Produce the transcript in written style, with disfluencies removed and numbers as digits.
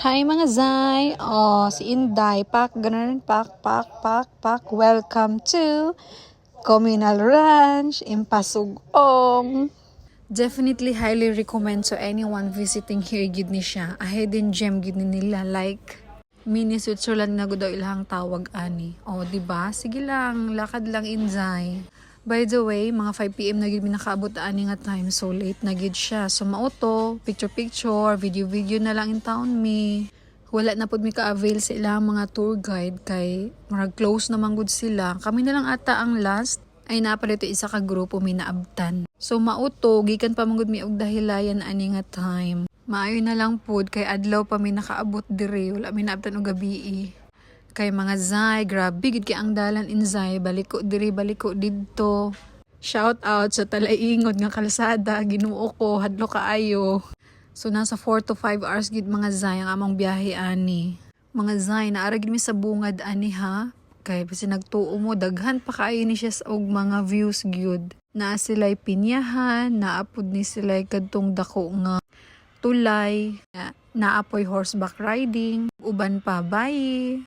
Hi mga Zay! Si Inday, pak, ganun, pak. Welcome to Communal Ranch in Pasugong. Definitely highly recommend to anyone visiting here gid ni siya. A hidden gem gid ni nila like mini Switzerland na daw ilahang tawag ani. Diba? Sige lang, lakad lang Inday. By the way, mga 5 PM na gid mi nakaabot ani nga time, so late na gid siya. So mauto, picture, video na lang in town mi. Wala na pud mi ka-avail sa ilang mga tour guide kay marag close naman gud sila. Kami na lang ata ang last ay napalito isa ka grupo mi naabtan. So mauto, gikan pa man gud mi og dahilayan ani nga time. Maayo na lang pud kay adlaw pa mi nakaabot diri, wala mi naabtan og gabi. Kay mga Zay, grabe gid kay ang dalan in Zay, baliko diri, baliko didto. Shout out sa talaingod nga kalsada, Ginoo ko, hadlo kaayo. So nasa 4 to 5 hours gid mga Zay ang among biyahe ani. Mga Zay, naara gid mi sa bungad ani ha. Kay basi nagtuo mo, daghan pa kaayo ni siya og mga views gyud. Naa sila'y pinyahan, naapod ni sila'y kadtong dako nga tulay, naapoy horseback riding, uban pa, bye!